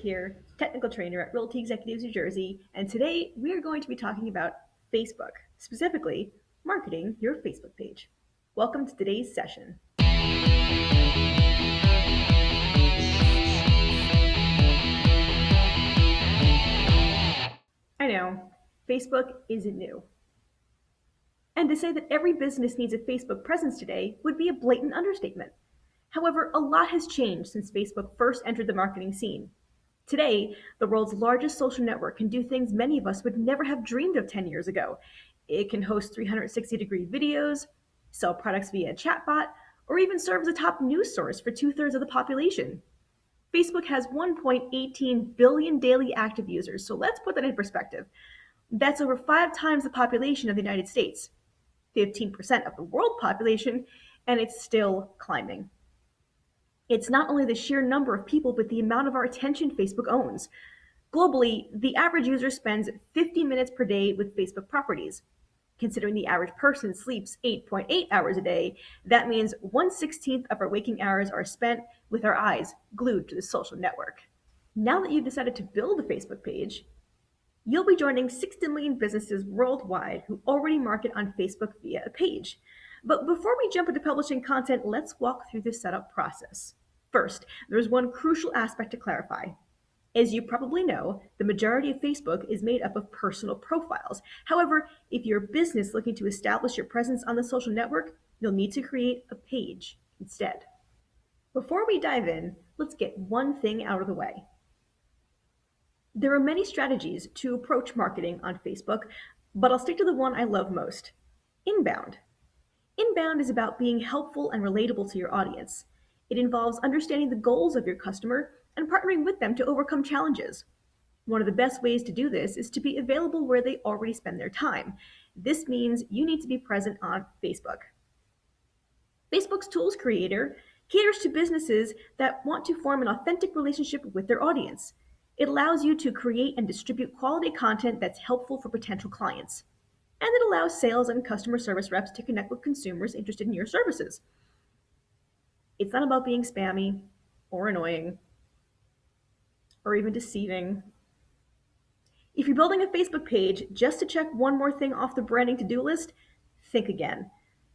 here, technical trainer at Realty Executives New Jersey, and today we are going to be talking about Facebook, specifically marketing your Facebook page. Welcome to today's session. I know, Facebook isn't new. And to say that every business needs a Facebook presence today would be a blatant understatement. However, a lot has changed since Facebook first entered the marketing scene. Today, the world's largest social network can do things many of us would never have dreamed of 10 years ago. It can host 360-degree videos, sell products via a chatbot, or even serve as a top news source for two-thirds of the population. Facebook has 1.18 billion daily active users, so let's put that in perspective. That's over 5 times the population of the United States, 15% of the world population, and it's still climbing. It's not only the sheer number of people, but the amount of our attention Facebook owns. Globally, the average user spends 50 minutes per day with Facebook properties. Considering the average person sleeps 8.8 hours a day, that means 1/16th of our waking hours are spent with our eyes glued to the social network. Now that you've decided to build a Facebook page, you'll be joining 60 million businesses worldwide who already market on Facebook via a page. But before we jump into publishing content, let's walk through the setup process. First, there's one crucial aspect to clarify. As you probably know, the majority of Facebook is made up of personal profiles. However, if you're a business looking to establish your presence on the social network, you'll need to create a page instead. Before we dive in, let's get one thing out of the way. There are many strategies to approach marketing on Facebook, but I'll stick to the one I love most: inbound. Inbound is about being helpful and relatable to your audience. It involves understanding the goals of your customer and partnering with them to overcome challenges. One of the best ways to do this is to be available where they already spend their time. This means you need to be present on Facebook. Facebook's Tools Creator caters to businesses that want to form an authentic relationship with their audience. It allows you to create and distribute quality content that's helpful for potential clients. And it allows sales and customer service reps to connect with consumers interested in your services. It's not about being spammy or annoying or even deceiving. If you're building a Facebook page just to check one more thing off the branding to-do list, think again.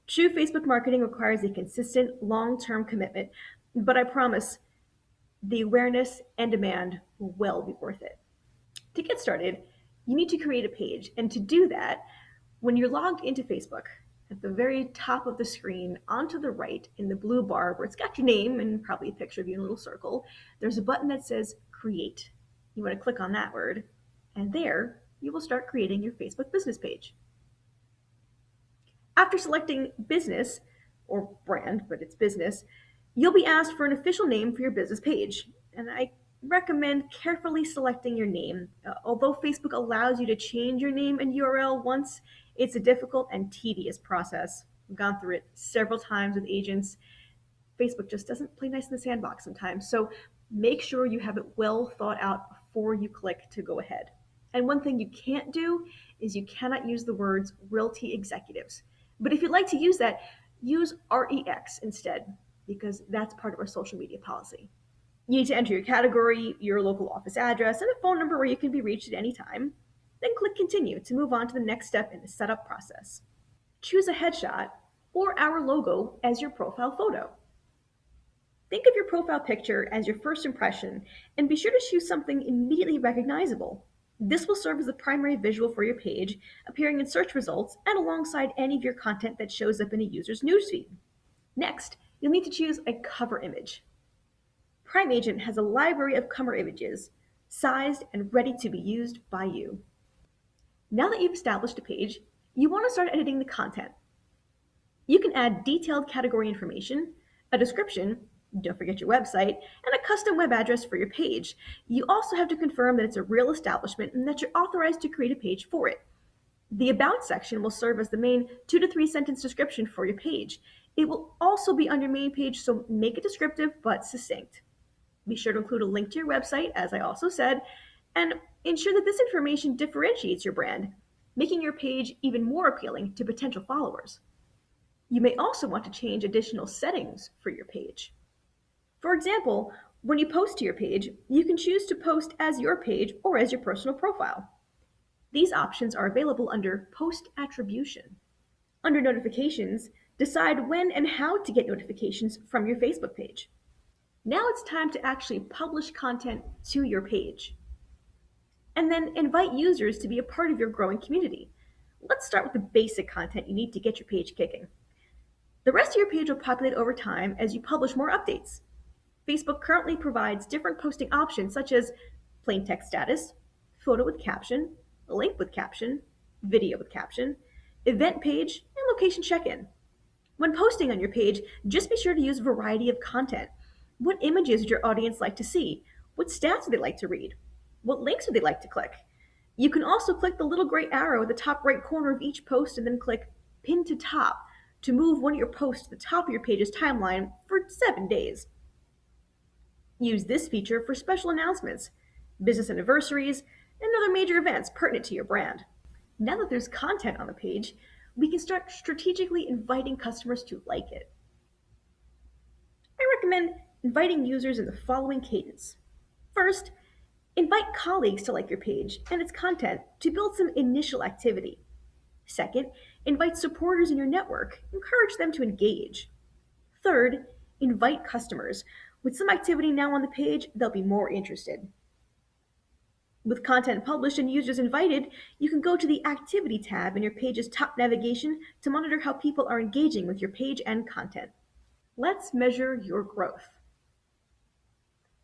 True Facebook marketing requires a consistent, long-term commitment, but I promise the awareness and demand will well be worth it. To get started, you need to create a page, and to do that, when you're logged into Facebook, at the very top of the screen, onto the right in the blue bar where it's got your name and probably a picture of you in a little circle, there's a button that says Create. You want to click on that word, and there you will start creating your Facebook business page. After selecting business, or brand, but it's business, you'll be asked for an official name for your business page. And I recommend carefully selecting your name. Although Facebook allows you to change your name and URL once, it's a difficult and tedious process. I've gone through it several times with agents. Facebook just doesn't play nice in the sandbox sometimes. So make sure you have it well thought out before you click to go ahead. And one thing you can't do is you cannot use the words Realty Executives. But if you'd like to use that, use REX instead, because that's part of our social media policy. You need to enter your category, your local office address, and a phone number where you can be reached at any time. Then click Continue to move on to the next step in the setup process. Choose a headshot or our logo as your profile photo. Think of your profile picture as your first impression, and be sure to choose something immediately recognizable. This will serve as the primary visual for your page, appearing in search results and alongside any of your content that shows up in a user's newsfeed. Next, you'll need to choose a cover image. PrimeAgent has a library of cover images, sized and ready to be used by you. Now that you've established a page, you want to start editing the content. You can add detailed category information, a description, don't forget your website, and a custom web address for your page. You also have to confirm that it's a real establishment and that you're authorized to create a page for it. The About section will serve as the main 2 to 3 sentence description for your page. It will also be on your main page, so make it descriptive but succinct. Be sure to include a link to your website, as I also said, and ensure that this information differentiates your brand, making your page even more appealing to potential followers. You may also want to change additional settings for your page. For example, When you post to your page, you can choose to post as your page or as your personal profile. These options are available under Post Attribution. Under Notifications, decide when and how to get notifications from your Facebook page. Now it's time to actually publish content to your page. And then invite users to be a part of your growing community. Let's start with the basic content you need to get your page kicking. The rest of your page will populate over time as you publish more updates. Facebook currently provides different posting options such as plain text status, photo with caption, link with caption, video with caption, event page, and location check-in. When posting on your page, just be sure to use a variety of content. What images would your audience like to see? What stats would they like to read? What links would they like to click? You can also click the little gray arrow at the top right corner of each post and then click Pin to Top to move one of your posts to the top of your page's timeline for 7 days. Use this feature for special announcements, business anniversaries, and other major events pertinent to your brand. Now that there's content on the page, we can start strategically inviting customers to like it. I recommend inviting users in the following cadence. First, invite colleagues to like your page and its content to build some initial activity. Second, invite supporters in your network, encourage them to engage. Third, invite customers. With some activity now on the page, they'll be more interested. With content published and users invited, you can go to the Activity tab in your page's top navigation to monitor how people are engaging with your page and content. Let's measure your growth.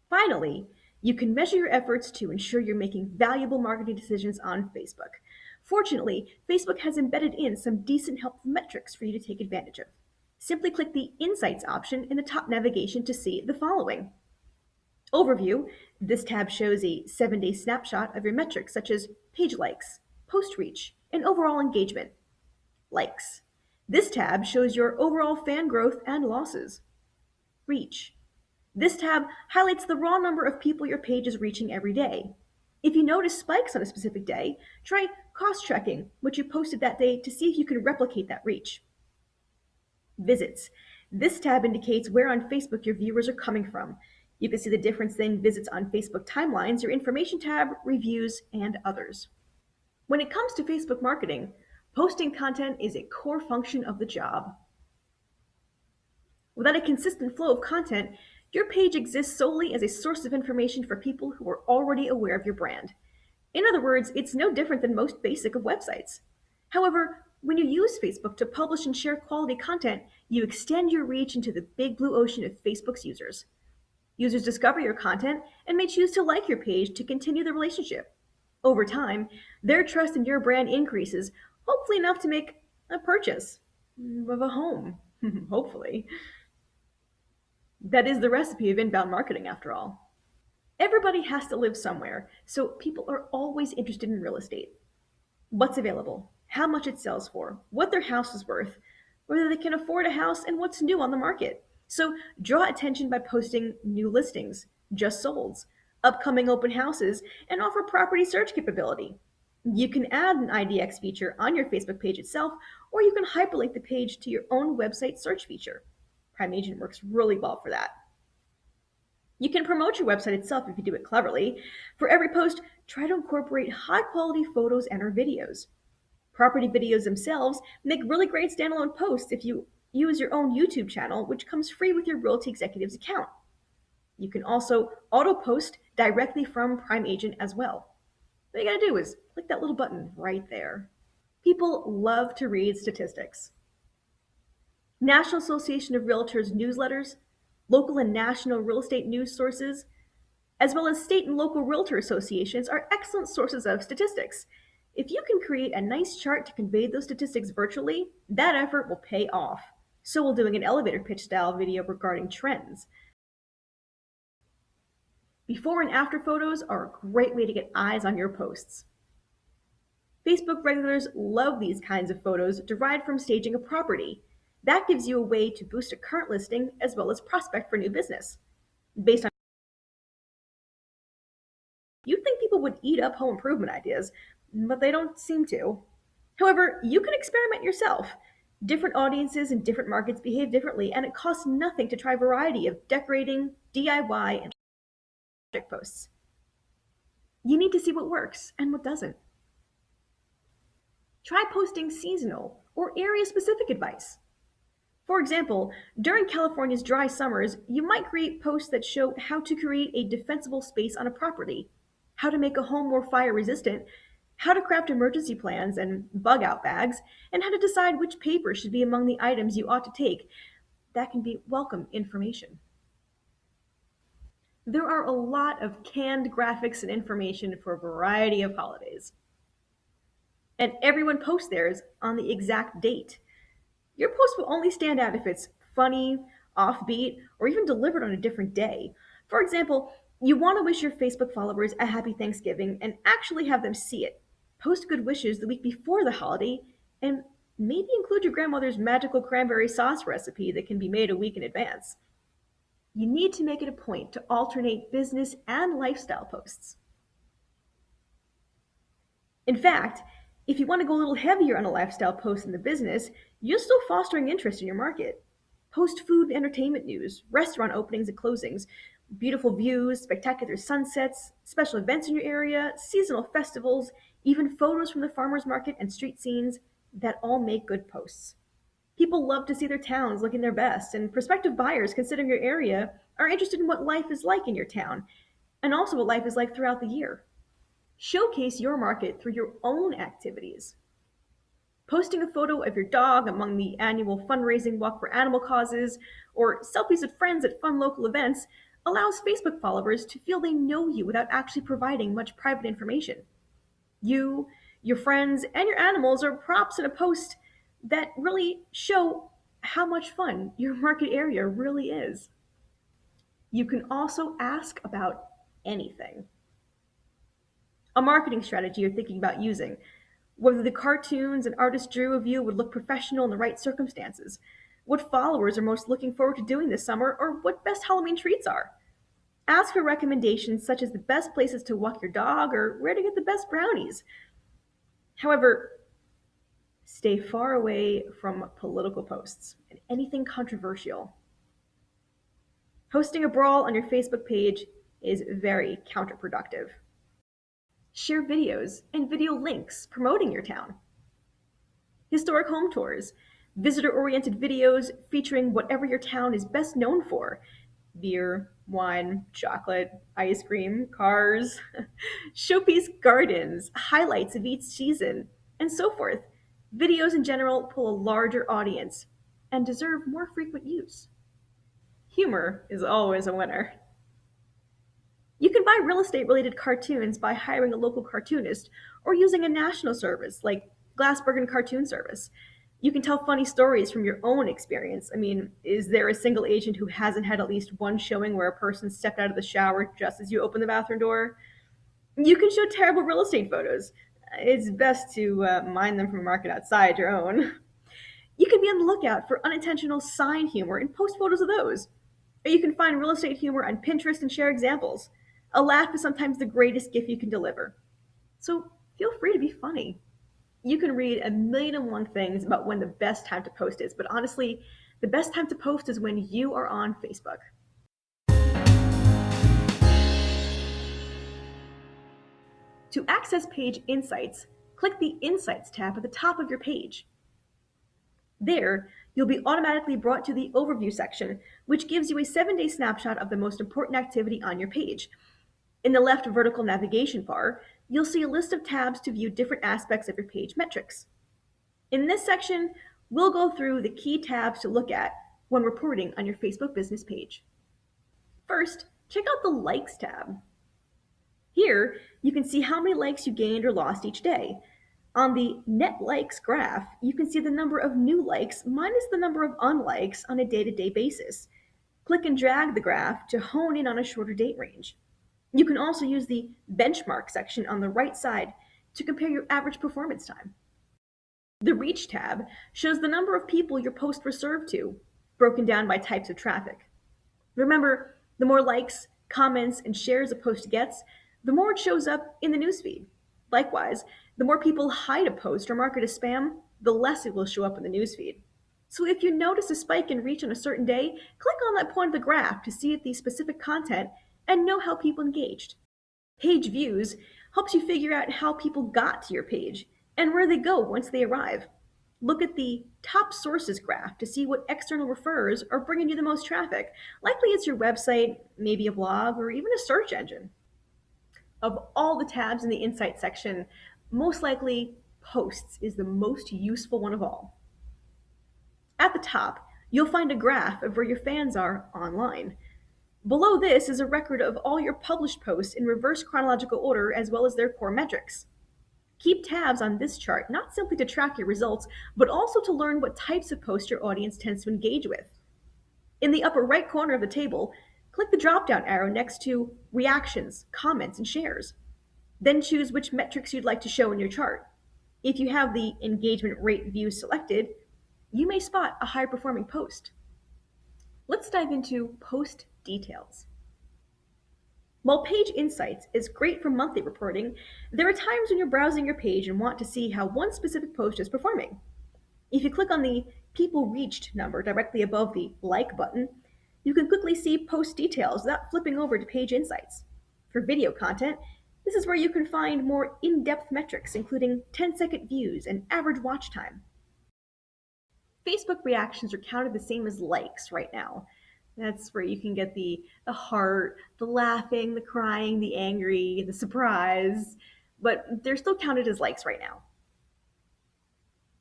Finally, you can measure your efforts to ensure you're making valuable marketing decisions on Facebook. Fortunately, Facebook has embedded in some decent helpful metrics for you to take advantage of. Simply click the Insights option in the top navigation to see the following. Overview. This tab shows a 7-day snapshot of your metrics such as page likes, post reach, and overall engagement. Likes. This tab shows your overall fan growth and losses. Reach. This tab highlights the raw number of people your page is reaching every day. If you notice spikes on a specific day, try cross-checking what you posted that day to see if you can replicate that reach. Visits. This tab indicates where on Facebook your viewers are coming from. You can see the difference in visits on Facebook timelines, your information tab, reviews, and others. When it comes to Facebook marketing, posting content is a core function of the job. Without a consistent flow of content, your page exists solely as a source of information for people who are already aware of your brand. In other words, it's no different than most basic of websites. However, when you use Facebook to publish and share quality content, you extend your reach into the big blue ocean of Facebook's users. Users discover your content and may choose to like your page to continue the relationship. Over time, their trust in your brand increases, hopefully enough to make a purchase of a home, hopefully. That is the recipe of inbound marketing, after all. Everybody has to live somewhere, so people are always interested in real estate. What's available, how much it sells for, what their house is worth, whether they can afford a house, and what's new on the market. So draw attention by posting new listings, just solds, upcoming open houses, and offer property search capability. You can add an IDX feature on your Facebook page itself, or you can hyperlink the page to your own website search feature. Prime Agent works really well for that. You can promote your website itself if you do it cleverly. For every post, try to incorporate high-quality photos and or videos. Property videos themselves make really great standalone posts if you use your own YouTube channel, which comes free with your Realty Executives account. You can also auto-post directly from Prime Agent as well. What you gotta do is click that little button right there. People love to read statistics. National Association of Realtors newsletters, local and national real estate news sources, as well as state and local realtor associations are excellent sources of statistics. If you can create a nice chart to convey those statistics virtually, that effort will pay off. So will doing an elevator pitch style video regarding trends. Before and after photos are a great way to get eyes on your posts. Facebook regulars love these kinds of photos derived from staging a property. That gives you a way to boost a current listing as well as prospect for new business. Based on You'd think people would eat up home improvement ideas, but they don't seem to. However, you can experiment yourself. Different audiences in different markets behave differently, and it costs nothing to try a variety of decorating, DIY, and posts. You need to see what works and what doesn't. Try posting seasonal or area-specific advice. For example, during California's dry summers, you might create posts that show how to create a defensible space on a property, how to make a home more fire resistant, how to craft emergency plans and bug out bags, and how to decide which paper should be among the items you ought to take. That can be welcome information. There are a lot of canned graphics and information for a variety of holidays. And everyone posts theirs on the exact date. Your post will only stand out if it's funny, offbeat, or even delivered on a different day. For example, you want to wish your Facebook followers a happy Thanksgiving and actually have them see it. Post good wishes the week before the holiday and maybe include your grandmother's magical cranberry sauce recipe that can be made a week in advance. You need to make it a point to alternate business and lifestyle posts. In fact, if you want to go a little heavier on a lifestyle post in the business, you're still fostering interest in your market. Post food and entertainment news, restaurant openings and closings, beautiful views, spectacular sunsets, special events in your area, seasonal festivals, even photos from the farmers market and street scenes that all make good posts. People love to see their towns looking their best, and prospective buyers considering your area are interested in what life is like in your town and also what life is like throughout the year. Showcase your market through your own activities. Posting a photo of your dog among the annual fundraising walk for animal causes or selfies with friends at fun local events allows Facebook followers to feel they know you without actually providing much private information. You, your friends, and your animals are props in a post that really show how much fun your market area really is. You can also ask about anything. A marketing strategy you're thinking about using, whether the cartoons an artist drew of you would look professional in the right circumstances, what followers are most looking forward to doing this summer, or what best Halloween treats are. Ask for recommendations such as the best places to walk your dog or where to get the best brownies. However, stay far away from political posts and anything controversial. Hosting a brawl on your Facebook page is very counterproductive. Share videos and video links promoting your town. Historic home tours, visitor-oriented videos featuring whatever your town is best known for: beer, wine, chocolate, ice cream, cars, showpiece gardens, highlights of each season, and so forth. Videos in general pull a larger audience and deserve more frequent use. Humor is always a winner. You can buy real estate related cartoons by hiring a local cartoonist or using a national service like Glassbergen Cartoon Service. You can tell funny stories from your own experience. I mean, is there a single agent who hasn't had at least one showing where a person stepped out of the shower just as you open the bathroom door? You can show terrible real estate photos. It's best to mind them from a market outside your own. You can be on the lookout for unintentional sign humor and post photos of those. Or you can find real estate humor on Pinterest and share examples. A laugh is sometimes the greatest gift you can deliver. So feel free to be funny. You can read a million and one things about when the best time to post is, but honestly, the best time to post is when you are on Facebook. To access page insights, click the Insights tab at the top of your page. There, you'll be automatically brought to the Overview section, which gives you a 7-day snapshot of the most important activity on your page. In the left vertical navigation bar, you'll see a list of tabs to view different aspects of your page metrics. In this section, we'll go through the key tabs to look at when reporting on your Facebook business page. First, check out the Likes tab. Here, you can see how many likes you gained or lost each day. On the net likes graph, you can see the number of new likes minus the number of unlikes on a day-to-day basis. Click and drag the graph to hone in on a shorter date range. You can also use the benchmark section on the right side to compare your average performance time. The Reach tab shows the number of people your post was served to, broken down by types of traffic. Remember, the more likes, comments, and shares a post gets, the more it shows up in the newsfeed. Likewise, the more people hide a post or mark it as spam, the less it will show up in the newsfeed. So if you notice a spike in reach on a certain day, click on that point of the graph to see if the specific content and know how people engaged. Page views helps you figure out how people got to your page and where they go once they arrive. Look at the top sources graph to see what external referrers are bringing you the most traffic. Likely it's your website, maybe a blog, or even a search engine. Of all the tabs in the Insights section, most likely Posts is the most useful one of all. At the top, you'll find a graph of where your fans are online. Below this is a record of all your published posts in reverse chronological order as well as their core metrics. Keep tabs on this chart not simply to track your results, but also to learn what types of posts your audience tends to engage with. In the upper right corner of the table, click the drop down arrow next to Reactions, Comments, and Shares. Then choose which metrics you'd like to show in your chart. If you have the engagement rate view selected, you may spot a high performing post. Let's dive into post details. While Page Insights is great for monthly reporting, there are times when you're browsing your page and want to see how one specific post is performing. If you click on the People Reached number directly above the Like button, you can quickly see post details without flipping over to Page Insights. For video content, this is where you can find more in-depth metrics, including 10-second views and average watch time. Facebook reactions are counted the same as likes right now. That's where you can get the heart, the laughing, the crying, the angry, the surprise, but they're still counted as likes right now.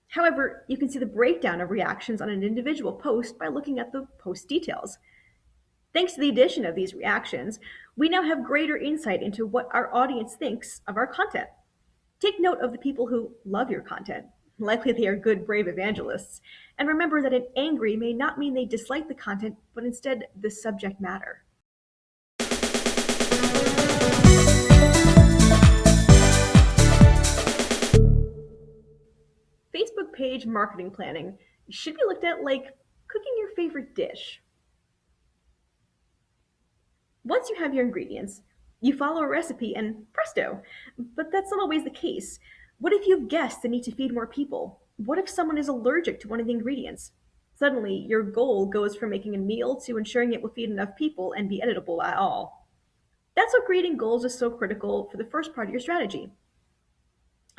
However, you can see the breakdown of reactions on an individual post by looking at the post details. Thanks to the addition of these reactions, we now have greater insight into what our audience thinks of our content. Take note of the people who love your content. Likely they are good, brave evangelists. And remember that an angry may not mean they dislike the content, but instead the subject matter. Facebook page marketing planning should be looked at like cooking your favorite dish. Once you have your ingredients, you follow a recipe and presto. But that's not always the case. What if you have guests that need to feed more people? What if someone is allergic to one of the ingredients? Suddenly, your goal goes from making a meal to ensuring it will feed enough people and be editable at all. That's why creating goals is so critical for the first part of your strategy.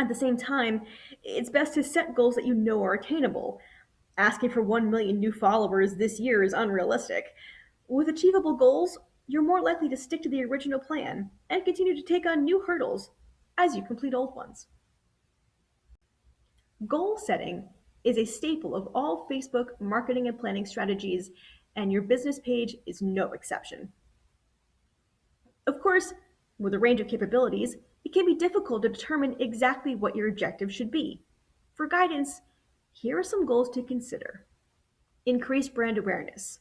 At the same time, it's best to set goals that you know are attainable. Asking for 1 million new followers this year is unrealistic. With achievable goals, you're more likely to stick to the original plan and continue to take on new hurdles as you complete old ones. Goal setting is a staple of all Facebook marketing and planning strategies, and your business page is no exception. Of course, with a range of capabilities, it can be difficult to determine exactly what your objective should be. For guidance, here are some goals to consider. Increase brand awareness.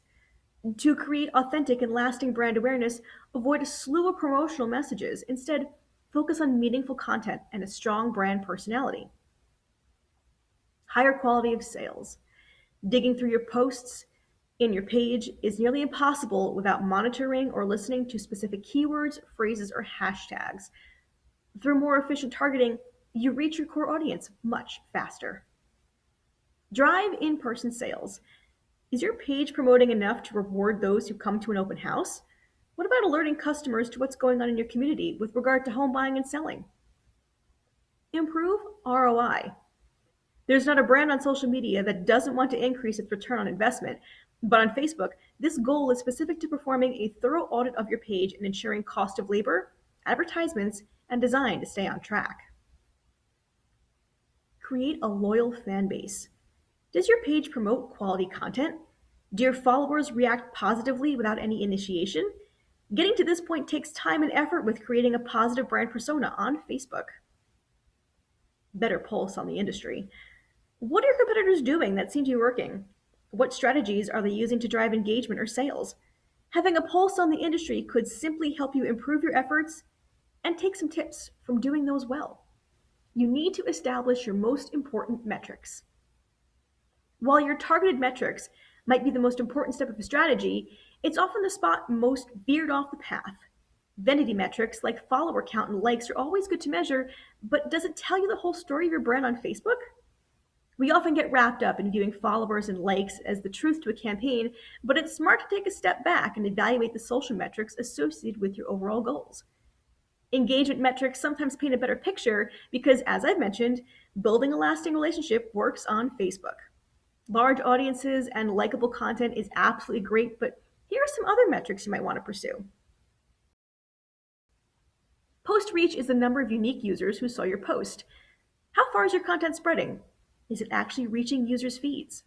To create authentic and lasting brand awareness, avoid a slew of promotional messages. Instead, focus on meaningful content and a strong brand personality. Higher quality of sales. Digging through your posts in your page is nearly impossible without monitoring or listening to specific keywords, phrases, or hashtags. Through more efficient targeting, you reach your core audience much faster. Drive in-person sales. Is your page promoting enough to reward those who come to an open house? What about alerting customers to what's going on in your community with regard to home buying and selling? Improve ROI. There's not a brand on social media that doesn't want to increase its return on investment, but on Facebook, this goal is specific to performing a thorough audit of your page and ensuring cost of labor, advertisements, and design to stay on track. Create a loyal fan base. Does your page promote quality content? Do your followers react positively without any initiation? Getting to this point takes time and effort with creating a positive brand persona on Facebook. Better pulse on the industry. What are your competitors doing that seem to be working? What strategies are they using to drive engagement or sales? Having a pulse on the industry could simply help you improve your efforts and take some tips from doing those well. You need to establish your most important metrics. While your targeted metrics might be the most important step of a strategy, it's often the spot most veered off the path. Vanity metrics like follower count and likes are always good to measure, but does it tell you the whole story of your brand on Facebook? We often get wrapped up in viewing followers and likes as the truth to a campaign, but it's smart to take a step back and evaluate the social metrics associated with your overall goals. Engagement metrics sometimes paint a better picture because, as I've mentioned, building a lasting relationship works on Facebook. Large audiences and likable content is absolutely great, but here are some other metrics you might want to pursue. Post reach is the number of unique users who saw your post. How far is your content spreading? Is it actually reaching users' feeds?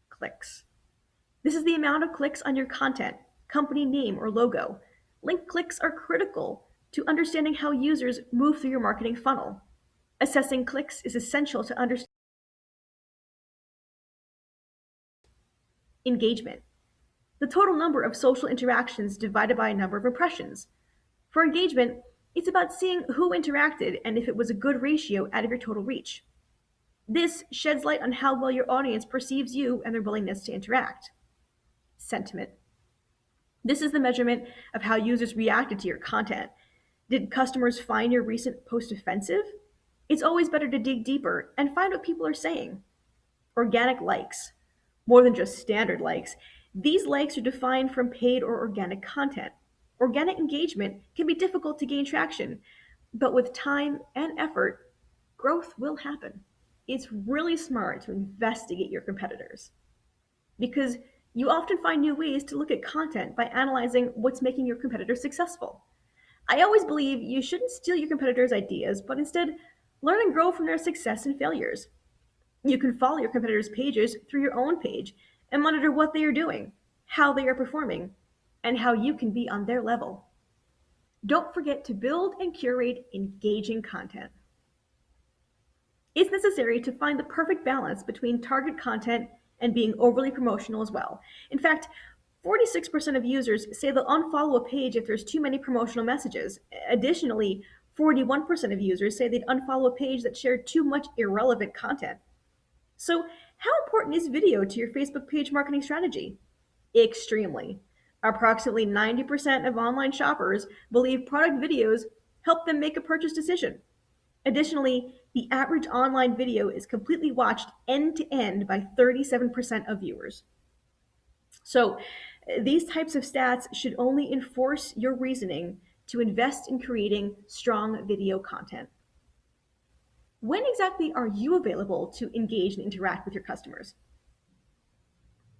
Clicks. This is the amount of clicks on your content, company name, or logo. Link clicks are critical to understanding how users move through your marketing funnel. Assessing clicks is essential to understand engagement, the total number of social interactions divided by a number of impressions. For engagement, it's about seeing who interacted and if it was a good ratio out of your total reach. This sheds light on how well your audience perceives you and their willingness to interact. Sentiment. This is the measurement of how users reacted to your content. Did customers find your recent post offensive? It's always better to dig deeper and find what people are saying. Organic likes. More than just standard likes. These likes are defined from paid or organic content. Organic engagement can be difficult to gain traction, but with time and effort, growth will happen. It's really smart to investigate your competitors because you often find new ways to look at content by analyzing what's making your competitors successful. I always believe you shouldn't steal your competitors' ideas, but instead learn and grow from their success and failures. You can follow your competitors' pages through your own page and monitor what they are doing, how they are performing, and how you can be on their level. Don't forget to build and curate engaging content. It's necessary to find the perfect balance between target content and being overly promotional as well. In fact, 46% of users say they'll unfollow a page if there's too many promotional messages. Additionally, 41% of users say they'd unfollow a page that shared too much irrelevant content. So, how important is video to your Facebook page marketing strategy? Extremely. Approximately 90% of online shoppers believe product videos help them make a purchase decision. Additionally, the average online video is completely watched end to end by 37% of viewers. So, these types of stats should only enforce your reasoning to invest in creating strong video content. When exactly are you available to engage and interact with your customers?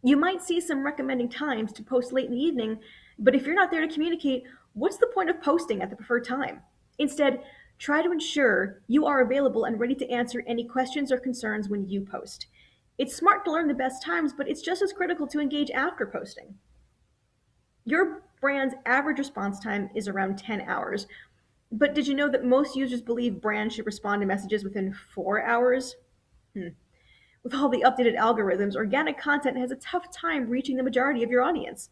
You might see some recommending times to post late in the evening, but if you're not there to communicate, what's the point of posting at the preferred time? Instead, try to ensure you are available and ready to answer any questions or concerns when you post. It's smart to learn the best times, but it's just as critical to engage after posting. Your brand's average response time is around 10 hours, but did you know that most users believe brands should respond to messages within 4 hours? With all the updated algorithms, organic content has a tough time reaching the majority of your audience.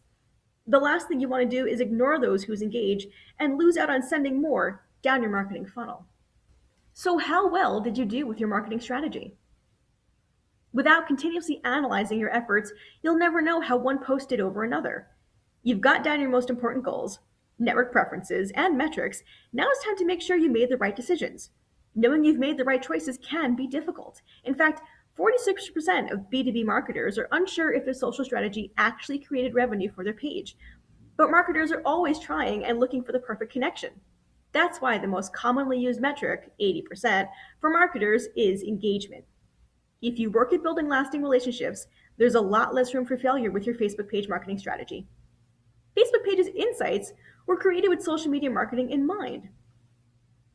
The last thing you want to do is ignore those who's engaged and lose out on sending more down your marketing funnel. So, how well did you do with your marketing strategy? Without continuously analyzing your efforts, you'll never know how one post did over another. You've got down your most important goals, network preferences, and metrics. Now it's time to make sure you made the right decisions. Knowing you've made the right choices can be difficult. In fact, 46% of B2B marketers are unsure if their social strategy actually created revenue for their page. But marketers are always trying and looking for the perfect connection. That's why the most commonly used metric, 80%, for marketers is engagement. If you work at building lasting relationships, there's a lot less room for failure with your Facebook page marketing strategy. Facebook Pages Insights were created with social media marketing in mind.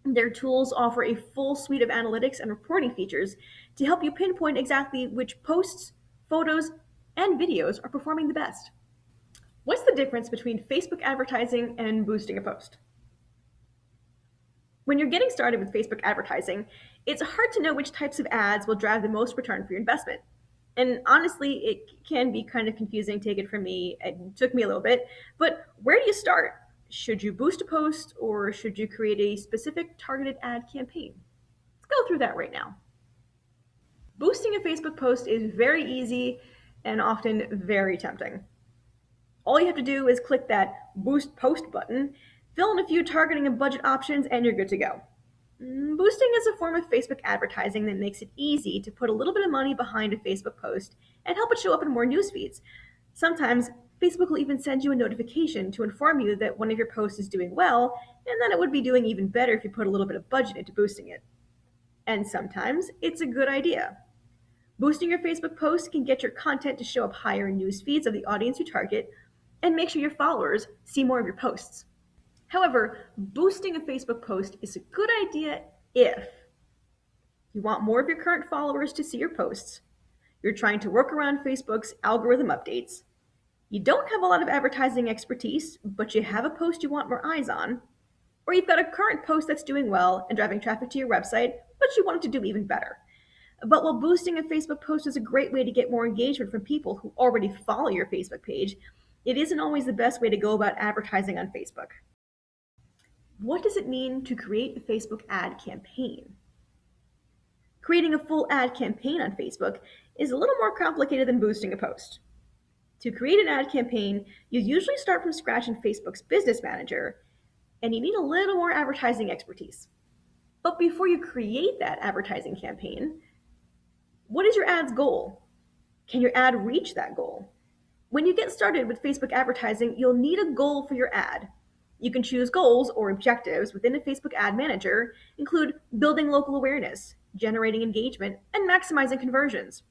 Their tools offer a full suite of analytics and reporting features to help you pinpoint exactly which posts, photos, and videos are performing the best. What's the difference between Facebook advertising and boosting a post? When you're getting started with Facebook advertising, it's hard to know which types of ads will drive the most return for your investment. And honestly, it can be kind of confusing, take it from me. It took me a little bit. But where do you start? Should you boost a post or should you create a specific targeted ad campaign? Let's go through that right now. Boosting a Facebook post is very easy and often very tempting. All you have to do is click that Boost Post button, fill in a few targeting and budget options, and you're good to go. Boosting is a form of Facebook advertising that makes it easy to put a little bit of money behind a Facebook post and help it show up in more news feeds. Sometimes Facebook will even send you a notification to inform you that one of your posts is doing well, and that it would be doing even better if you put a little bit of budget into boosting it. And sometimes it's a good idea. Boosting your Facebook posts can get your content to show up higher in news feeds of the audience you target and make sure your followers see more of your posts. However, boosting a Facebook post is a good idea if you want more of your current followers to see your posts, you're trying to work around Facebook's algorithm updates, you don't have a lot of advertising expertise, but you have a post you want more eyes on, or you've got a current post that's doing well and driving traffic to your website, but you want it to do even better. But while boosting a Facebook post is a great way to get more engagement from people who already follow your Facebook page, it isn't always the best way to go about advertising on Facebook. What does it mean to create a Facebook ad campaign? Creating a full ad campaign on Facebook is a little more complicated than boosting a post. To create an ad campaign, you usually start from scratch in Facebook's Business Manager, and you need a little more advertising expertise. But before you create that advertising campaign, what is your ad's goal? Can your ad reach that goal? When you get started with Facebook advertising, you'll need a goal for your ad. You can choose goals or objectives within a Facebook Ad Manager, include building local awareness, generating engagement, and maximizing conversions.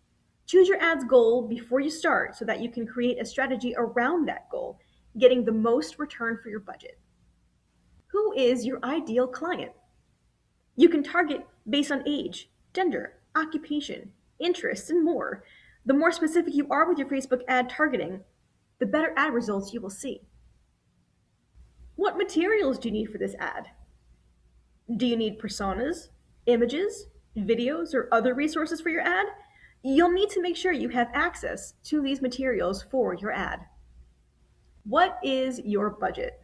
Choose your ad's goal before you start so that you can create a strategy around that goal, getting the most return for your budget. Who is your ideal client? You can target based on age, gender, occupation, interests, and more. The more specific you are with your Facebook ad targeting, the better ad results you will see. What materials do you need for this ad? Do you need personas, images, videos, or other resources for your ad? You'll need to make sure you have access to these materials for your ad. What is your budget?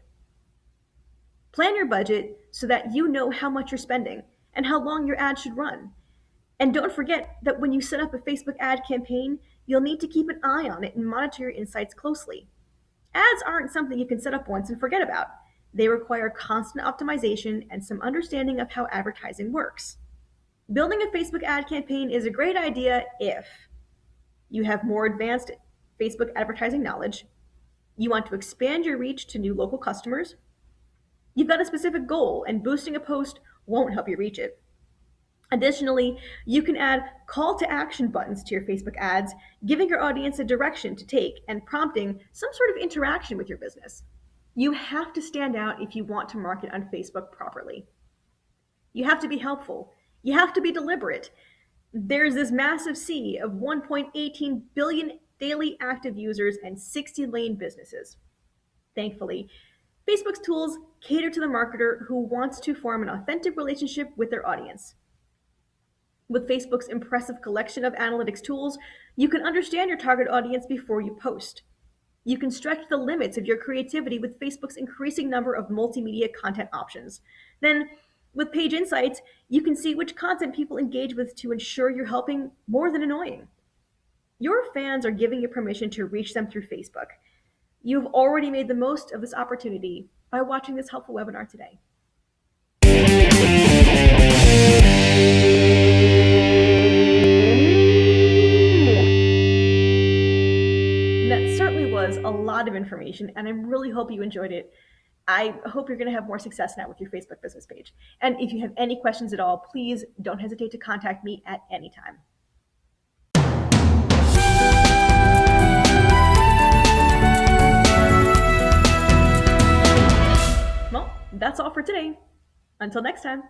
Plan your budget so that you know how much you're spending and how long your ad should run. And don't forget that when you set up a Facebook ad campaign, you'll need to keep an eye on it and monitor your insights closely. Ads aren't something you can set up once and forget about. They require constant optimization and some understanding of how advertising works. Building a Facebook ad campaign is a great idea if you have more advanced Facebook advertising knowledge, you want to expand your reach to new local customers, you've got a specific goal and boosting a post won't help you reach it. Additionally, you can add call to action buttons to your Facebook ads, giving your audience a direction to take and prompting some sort of interaction with your business. You have to stand out if you want to market on Facebook properly. You have to be helpful. You have to be deliberate. There's this massive sea of 1.18 billion daily active users and 60 million businesses. Thankfully, Facebook's tools cater to the marketer who wants to form an authentic relationship with their audience. With Facebook's impressive collection of analytics tools, you can understand your target audience before you post. You can stretch the limits of your creativity with Facebook's increasing number of multimedia content options. Then, with Page Insights, you can see which content people engage with to ensure you're helping more than annoying. Your fans are giving you permission to reach them through Facebook. You've already made the most of this opportunity by watching this helpful webinar today. That certainly was a lot of information, and I really hope you enjoyed it. I hope you're going to have more success now with your Facebook business page. And if you have any questions at all, please don't hesitate to contact me at any time. Well, that's all for today. Until next time.